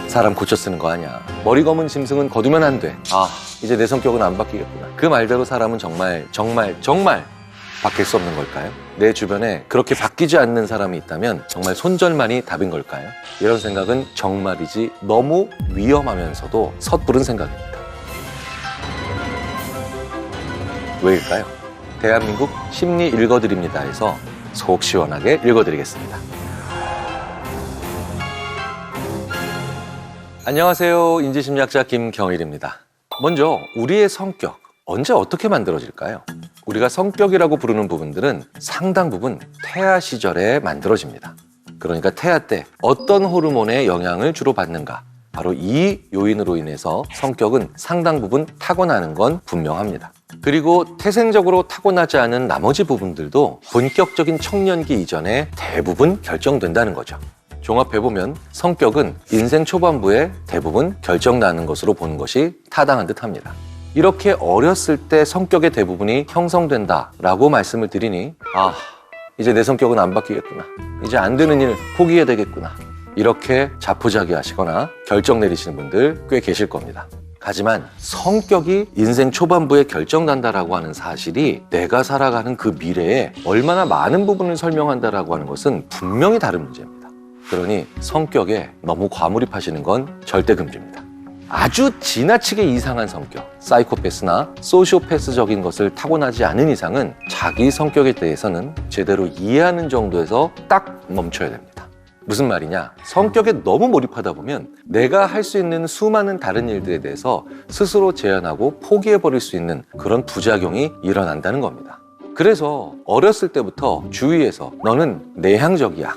사람 고쳐 쓰는 거 아니야. 머리 검은 짐승은 거두면 안 돼. 아, 이제 내 성격은 안 바뀌겠구나. 그 말대로 사람은 정말 바뀔 수 없는 걸까요? 내 주변에 그렇게 바뀌지 않는 사람이 있다면 정말 손절만이 답인 걸까요? 이런 생각은 정말이지 너무 위험하면서도 섣부른 생각입니다. 왜일까요? 대한민국 심리 읽어드립니다에서 속 시원하게 읽어드리겠습니다. 안녕하세요. 인지심리학자 김경일입니다. 먼저 우리의 성격, 언제 어떻게 만들어질까요? 우리가 성격이라고 부르는 부분들은 상당 부분 태아 시절에 만들어집니다. 그러니까 태아 때 어떤 호르몬의 영향을 주로 받는가, 바로 이 요인으로 인해서 성격은 상당 부분 타고나는 건 분명합니다. 그리고 태생적으로 타고나지 않은 나머지 부분들도 본격적인 청년기 이전에 대부분 결정된다는 거죠. 종합해보면 성격은 인생 초반부에 대부분 결정나는 것으로 보는 것이 타당한 듯합니다. 이렇게 어렸을 때 성격의 대부분이 형성된다라고 말씀을 드리니 이제 내 성격은 안 바뀌겠구나. 이제 안 되는 일 포기해야 되겠구나. 이렇게 자포자기하시거나 결정 내리시는 분들 꽤 계실 겁니다. 하지만 성격이 인생 초반부에 결정난다라고 하는 사실이 내가 살아가는 그 미래에 얼마나 많은 부분을 설명한다라고 하는 것은 분명히 다른 문제입니다. 그러니 성격에 너무 과몰입하시는 건 절대 금지입니다. 아주 지나치게 이상한 성격, 사이코패스나 소시오패스적인 것을 타고나지 않은 이상은 자기 성격에 대해서는 제대로 이해하는 정도에서 딱 멈춰야 됩니다. 무슨 말이냐? 성격에 너무 몰입하다 보면 내가 할 수 있는 수많은 다른 일들에 대해서 스스로 제한하고 포기해버릴 수 있는 그런 부작용이 일어난다는 겁니다. 그래서 어렸을 때부터 주위에서 너는 내향적이야,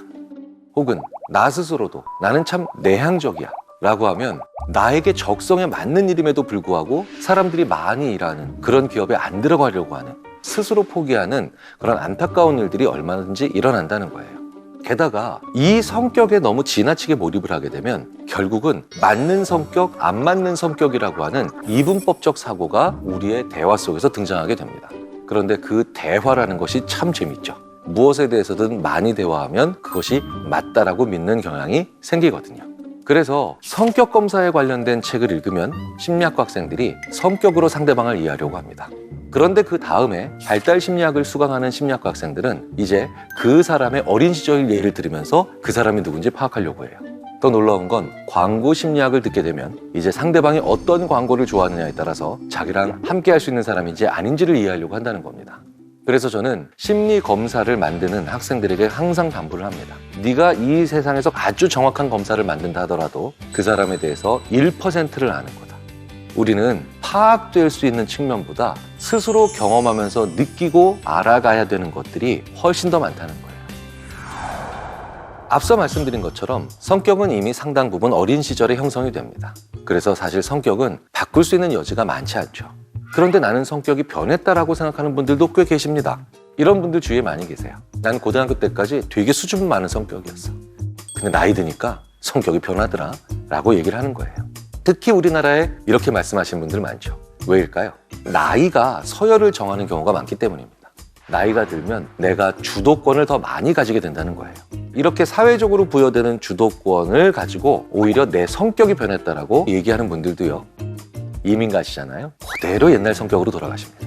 혹은 나 스스로도 나는 참 내향적이야 라고 하면 나에게 적성에 맞는 일임에도 불구하고 사람들이 많이 일하는 그런 기업에 안 들어가려고 하는, 스스로 포기하는 그런 안타까운 일들이 얼마든지 일어난다는 거예요. 게다가 이 성격에 너무 지나치게 몰입을 하게 되면 결국은 맞는 성격, 안 맞는 성격이라고 하는 이분법적 사고가 우리의 대화 속에서 등장하게 됩니다. 그런데 그 대화라는 것이 참 재밌죠. 무엇에 대해서든 많이 대화하면 그것이 맞다라고 믿는 경향이 생기거든요. 그래서 성격 검사에 관련된 책을 읽으면 심리학과 학생들이 성격으로 상대방을 이해하려고 합니다. 그런데 그 다음에 발달 심리학을 수강하는 심리학과 학생들은 이제 그 사람의 어린 시절 예를 들으면서 그 사람이 누군지 파악하려고 해요. 더 놀라운 건 광고 심리학을 듣게 되면 이제 상대방이 어떤 광고를 좋아하느냐에 따라서 자기랑 함께 할 수 있는 사람인지 아닌지를 이해하려고 한다는 겁니다. 그래서 저는 심리 검사를 만드는 학생들에게 항상 당부를 합니다. 네가 이 세상에서 아주 정확한 검사를 만든다 하더라도 그 사람에 대해서 1%를 아는 거다. 우리는 파악될 수 있는 측면보다 스스로 경험하면서 느끼고 알아가야 되는 것들이 훨씬 더 많다는 거예요. 앞서 말씀드린 것처럼 성격은 이미 상당 부분 어린 시절에 형성이 됩니다. 그래서 사실 성격은 바꿀 수 있는 여지가 많지 않죠. 그런데 나는 성격이 변했다라고 생각하는 분들도 꽤 계십니다. 이런 분들 주위에 많이 계세요. 난 고등학교 때까지 되게 수준 많은 성격이었어. 근데 나이 드니까 성격이 변하더라 라고 얘기를 하는 거예요. 특히 우리나라에 이렇게 말씀하시는 분들 많죠. 왜일까요? 나이가 서열을 정하는 경우가 많기 때문입니다. 나이가 들면 내가 주도권을 더 많이 가지게 된다는 거예요. 이렇게 사회적으로 부여되는 주도권을 가지고 오히려 내 성격이 변했다라고 얘기하는 분들도요. 이민 가시잖아요. 그대로 옛날 성격으로 돌아가십니다.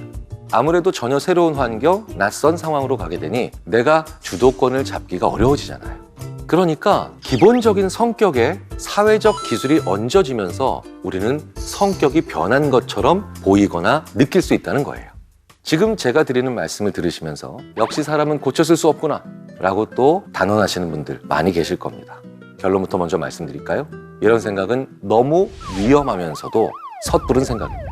아무래도 전혀 새로운 환경, 낯선 상황으로 가게 되니 내가 주도권을 잡기가 어려워지잖아요. 그러니까 기본적인 성격에 사회적 기술이 얹어지면서 우리는 성격이 변한 것처럼 보이거나 느낄 수 있다는 거예요. 지금 제가 드리는 말씀을 들으시면서 역시 사람은 고쳐쓸 수 없구나 라고 또 단언하시는 분들 많이 계실 겁니다. 결론부터 먼저 말씀드릴까요? 이런 생각은 너무 위험하면서도 섣부른 생각입니다.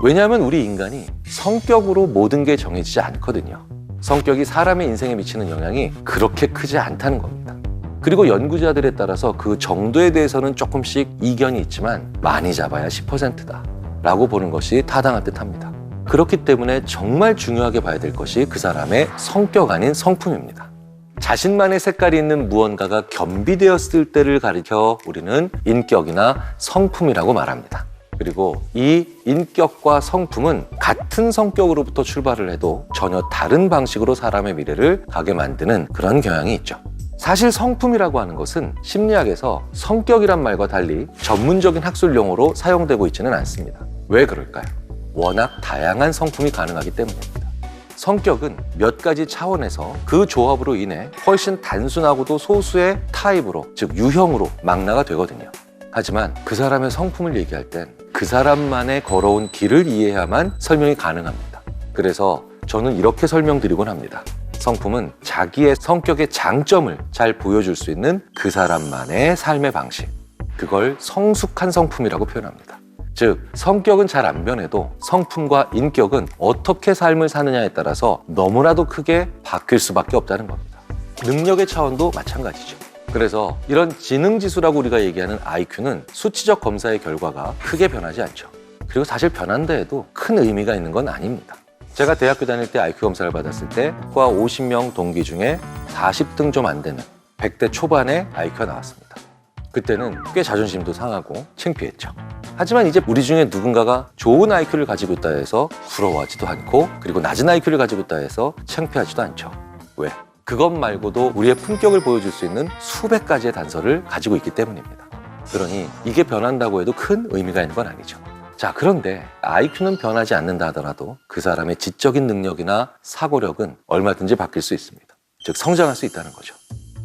왜냐하면 우리 인간이 성격으로 모든 게 정해지지 않거든요. 성격이 사람의 인생에 미치는 영향이 그렇게 크지 않다는 겁니다. 그리고 연구자들에 따라서 그 정도에 대해서는 조금씩 이견이 있지만 많이 잡아야 10%다 라고 보는 것이 타당한 듯합니다. 그렇기 때문에 정말 중요하게 봐야 될 것이 그 사람의 성격 아닌 성품입니다. 자신만의 색깔이 있는 무언가가 겸비되었을 때를 가리켜 우리는 인격이나 성품이라고 말합니다. 그리고 이 인격과 성품은 같은 성격으로부터 출발을 해도 전혀 다른 방식으로 사람의 미래를 가게 만드는 그런 경향이 있죠. 사실 성품이라고 하는 것은 심리학에서 성격이란 말과 달리 전문적인 학술 용어로 사용되고 있지는 않습니다. 왜 그럴까요? 워낙 다양한 성품이 가능하기 때문입니다. 성격은 몇 가지 차원에서 그 조합으로 인해 훨씬 단순하고도 소수의 타입으로, 즉 유형으로 망라가 되거든요. 하지만 그 사람의 성품을 얘기할 땐 그 사람만의 걸어온 길을 이해해야만 설명이 가능합니다. 그래서 저는 이렇게 설명드리곤 합니다. 성품은 자기의 성격의 장점을 잘 보여줄 수 있는 그 사람만의 삶의 방식. 그걸 성숙한 성품이라고 표현합니다. 즉, 성격은 잘 안 변해도 성품과 인격은 어떻게 삶을 사느냐에 따라서 너무나도 크게 바뀔 수밖에 없다는 겁니다. 능력의 차원도 마찬가지죠. 그래서 이런 지능지수라고 우리가 얘기하는 IQ는 수치적 검사의 결과가 크게 변하지 않죠. 그리고 사실 변한다 해도 큰 의미가 있는 건 아닙니다. 제가 대학교 다닐 때 IQ 검사를 받았을 때 과 50명 동기 중에 40등 좀 안 되는 100대 초반의 IQ가 나왔습니다. 그때는 꽤 자존심도 상하고 창피했죠. 하지만 이제 우리 중에 누군가가 좋은 IQ를 가지고 있다 해서 부러워하지도 않고, 그리고 낮은 IQ를 가지고 있다 해서 창피하지도 않죠. 왜? 그것 말고도 우리의 품격을 보여줄 수 있는 수백 가지의 단서를 가지고 있기 때문입니다. 그러니 이게 변한다고 해도 큰 의미가 있는 건 아니죠. 자, 그런데 IQ는 변하지 않는다 하더라도 그 사람의 지적인 능력이나 사고력은 얼마든지 바뀔 수 있습니다. 즉, 성장할 수 있다는 거죠.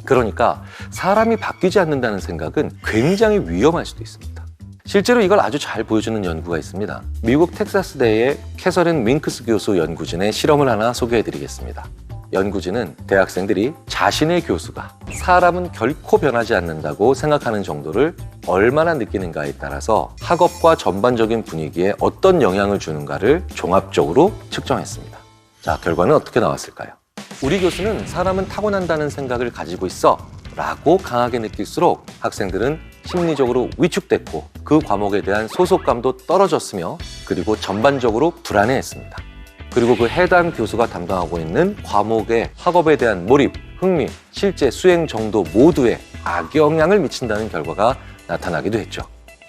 그러니까 사람이 바뀌지 않는다는 생각은 굉장히 위험할 수도 있습니다. 실제로 이걸 아주 잘 보여주는 연구가 있습니다. 미국 텍사스대의 캐서린 윙크스 교수 연구진의 실험을 하나 소개해드리겠습니다. 연구진은 대학생들이 자신의 교수가 사람은 결코 변하지 않는다고 생각하는 정도를 얼마나 느끼는가에 따라서 학업과 전반적인 분위기에 어떤 영향을 주는가를 종합적으로 측정했습니다. 자, 결과는 어떻게 나왔을까요? 우리 교수는 사람은 타고난다는 생각을 가지고 있어 라고 강하게 느낄수록 학생들은 심리적으로 위축됐고 그 과목에 대한 소속감도 떨어졌으며, 그리고 전반적으로 불안해했습니다. 그리고 그 해당 교수가 담당하고 있는 과목의 학업에 대한 몰입, 흥미, 실제 수행 정도 모두에 악영향을 미친다는 결과가 나타나기도 했죠.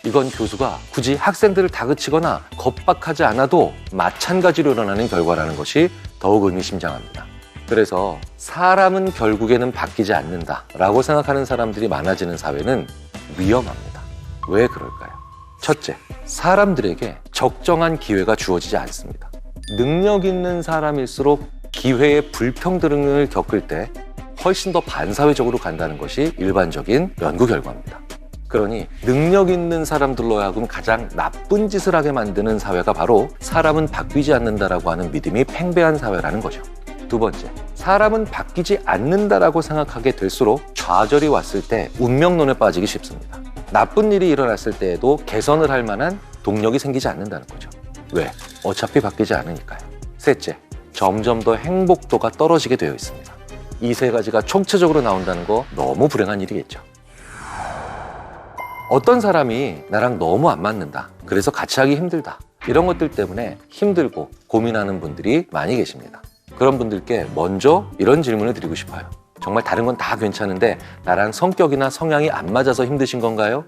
이건 교수가 굳이 학생들을 다그치거나 겁박하지 않아도 마찬가지로 일어나는 결과라는 것이 더욱 의미심장합니다. 그래서 사람은 결국에는 바뀌지 않는다라고 생각하는 사람들이 많아지는 사회는 위험합니다. 왜 그럴까요? 첫째, 사람들에게 적정한 기회가 주어지지 않습니다. 능력 있는 사람일수록 기회의 불평등을 겪을 때 훨씬 더 반사회적으로 간다는 것이 일반적인 연구 결과입니다. 그러니 능력 있는 사람들로 하여금 가장 나쁜 짓을 하게 만드는 사회가 바로 사람은 바뀌지 않는다라고 하는 믿음이 팽배한 사회라는 거죠. 두 번째, 사람은 바뀌지 않는다라고 생각하게 될수록 좌절이 왔을 때 운명론에 빠지기 쉽습니다. 나쁜 일이 일어났을 때에도 개선을 할 만한 동력이 생기지 않는다는 거죠. 왜? 어차피 바뀌지 않으니까요. 셋째, 점점 더 행복도가 떨어지게 되어 있습니다. 이 세 가지가 총체적으로 나온다는 거 너무 불행한 일이겠죠. 어떤 사람이 나랑 너무 안 맞는다, 그래서 같이 하기 힘들다, 이런 것들 때문에 힘들고 고민하는 분들이 많이 계십니다. 그런 분들께 먼저 이런 질문을 드리고 싶어요. 정말 다른 건 다 괜찮은데 나랑 성격이나 성향이 안 맞아서 힘드신 건가요?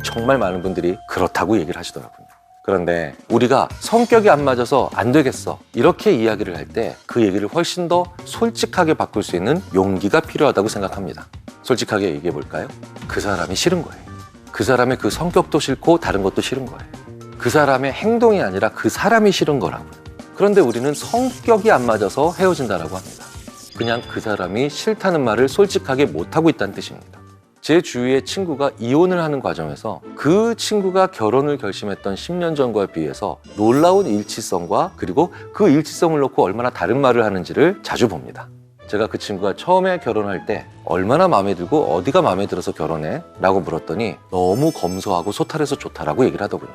정말 많은 분들이 그렇다고 얘기를 하시더라고요. 그런데 우리가 성격이 안 맞아서 안 되겠어, 이렇게 이야기를 할 때 그 얘기를 훨씬 더 솔직하게 바꿀 수 있는 용기가 필요하다고 생각합니다. 솔직하게 얘기해 볼까요? 그 사람이 싫은 거예요. 그 사람의 그 성격도 싫고 다른 것도 싫은 거예요. 그 사람의 행동이 아니라 그 사람이 싫은 거라고요. 그런데 우리는 성격이 안 맞아서 헤어진다라고 합니다. 그냥 그 사람이 싫다는 말을 솔직하게 못하고 있다는 뜻입니다. 제 주위의 친구가 이혼을 하는 과정에서 그 친구가 결혼을 결심했던 10년 전과 비해서 놀라운 일치성과, 그리고 그 일치성을 놓고 얼마나 다른 말을 하는지를 자주 봅니다. 제가 그 친구가 처음에 결혼할 때 얼마나 마음에 들고 어디가 마음에 들어서 결혼해? 라고 물었더니 너무 검소하고 소탈해서 좋다라고 얘기를 하더군요.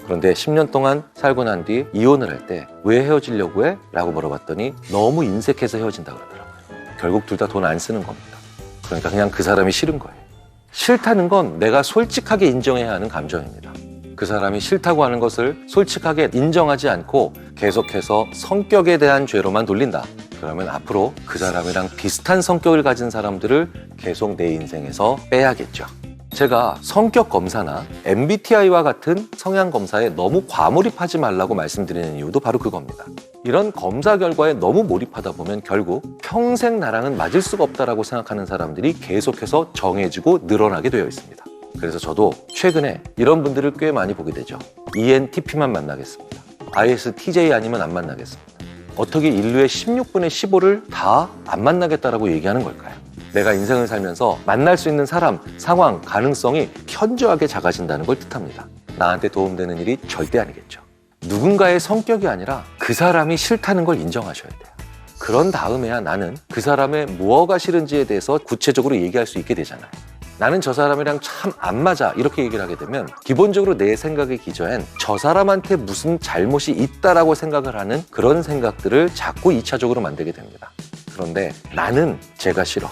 그런데 10년 동안 살고 난 뒤 이혼을 할 때 왜 헤어지려고 해? 라고 물어봤더니 너무 인색해서 헤어진다 그러더라고요. 결국 둘 다 돈 안 쓰는 겁니다. 그러니까 그냥 그 사람이 싫은 거예요. 싫다는 건 내가 솔직하게 인정해야 하는 감정입니다. 그 사람이 싫다고 하는 것을 솔직하게 인정하지 않고 계속해서 성격에 대한 죄로만 돌린다. 그러면 앞으로 그 사람이랑 비슷한 성격을 가진 사람들을 계속 내 인생에서 빼야겠죠. 제가 성격 검사나 MBTI와 같은 성향 검사에 너무 과몰입하지 말라고 말씀드리는 이유도 바로 그겁니다. 이런 검사 결과에 너무 몰입하다 보면 결국 평생 나랑은 맞을 수가 없다라고 생각하는 사람들이 계속해서 정해지고 늘어나게 되어 있습니다. 그래서 저도 최근에 이런 분들을 꽤 많이 보게 되죠. ENTP만 만나겠습니다. ISTJ 아니면 안 만나겠습니다. 어떻게 인류의 16분의 15를 다 안 만나겠다라고 얘기하는 걸까요? 내가 인생을 살면서 만날 수 있는 사람, 상황, 가능성이 현저하게 작아진다는 걸 뜻합니다. 나한테 도움되는 일이 절대 아니겠죠. 누군가의 성격이 아니라 그 사람이 싫다는 걸 인정하셔야 돼요. 그런 다음에야 나는 그 사람의 무엇가 싫은지에 대해서 구체적으로 얘기할 수 있게 되잖아요. 나는 저 사람이랑 참 안 맞아 이렇게 얘기를 하게 되면 기본적으로 내 생각의 기저엔 저 사람한테 무슨 잘못이 있다라고 생각을 하는 그런 생각들을 자꾸 2차적으로 만들게 됩니다. 그런데 나는 제가 싫어.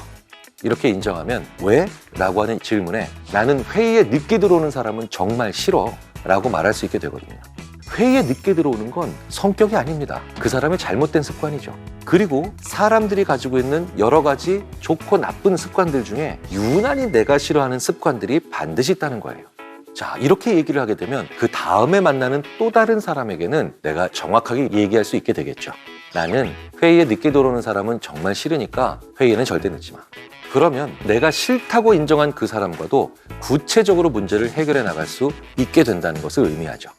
이렇게 인정하면 왜? 라고 하는 질문에 나는 회의에 늦게 들어오는 사람은 정말 싫어 라고 말할 수 있게 되거든요. 회의에 늦게 들어오는 건 성격이 아닙니다. 그 사람의 잘못된 습관이죠. 그리고 사람들이 가지고 있는 여러 가지 좋고 나쁜 습관들 중에 유난히 내가 싫어하는 습관들이 반드시 있다는 거예요. 자, 이렇게 얘기를 하게 되면 그 다음에 만나는 또 다른 사람에게는 내가 정확하게 얘기할 수 있게 되겠죠. 나는 회의에 늦게 들어오는 사람은 정말 싫으니까 회의에는 절대 늦지 마. 그러면 내가 싫다고 인정한 그 사람과도 구체적으로 문제를 해결해 나갈 수 있게 된다는 것을 의미하죠.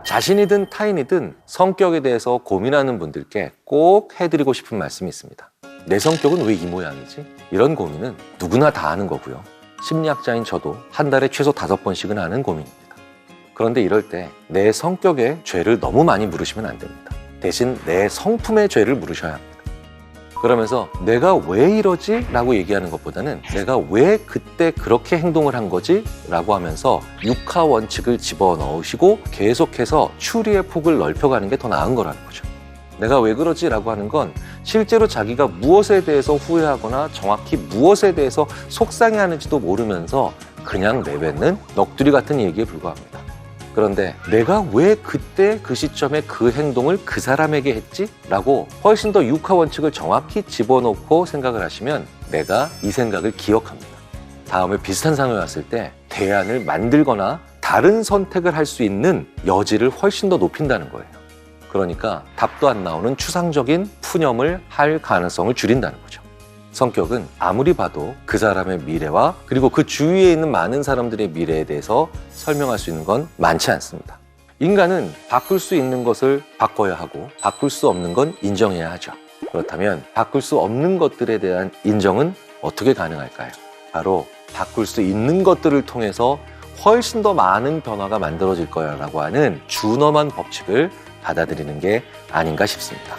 자신이든 타인이든 성격에 대해서 고민하는 분들께 꼭 해드리고 싶은 말씀이 있습니다. 내 성격은 왜 이 모양이지? 이런 고민은 누구나 다 하는 거고요. 심리학자인 저도 한 달에 최소 5번씩은 하는 고민입니다. 그런데 이럴 때 내 성격에 죄를 너무 많이 물으시면 안 됩니다. 대신 내 성품의 죄를 물으셔야 합니다. 그러면서 내가 왜 이러지? 라고 얘기하는 것보다는 내가 왜 그때 그렇게 행동을 한 거지? 라고 하면서 육하 원칙을 집어넣으시고 계속해서 추리의 폭을 넓혀가는 게 더 나은 거라는 거죠. 내가 왜 그러지? 라고 하는 건 실제로 자기가 무엇에 대해서 후회하거나 정확히 무엇에 대해서 속상해하는지도 모르면서 그냥 내뱉는 넋두리 같은 얘기에 불과합니다. 그런데 내가 왜 그때 그 시점에 그 행동을 그 사람에게 했지? 라고 훨씬 더 육하 원칙을 정확히 집어넣고 생각을 하시면 내가 이 생각을 기억합니다. 다음에 비슷한 상황이 왔을 때 대안을 만들거나 다른 선택을 할 수 있는 여지를 훨씬 더 높인다는 거예요. 그러니까 답도 안 나오는 추상적인 푸념을 할 가능성을 줄인다는 거죠. 성격은 아무리 봐도 그 사람의 미래와 그리고 그 주위에 있는 많은 사람들의 미래에 대해서 설명할 수 있는 건 많지 않습니다. 인간은 바꿀 수 있는 것을 바꿔야 하고 바꿀 수 없는 건 인정해야 하죠. 그렇다면 바꿀 수 없는 것들에 대한 인정은 어떻게 가능할까요? 바로 바꿀 수 있는 것들을 통해서 훨씬 더 많은 변화가 만들어질 거야라고 하는 준엄한 법칙을 받아들이는 게 아닌가 싶습니다.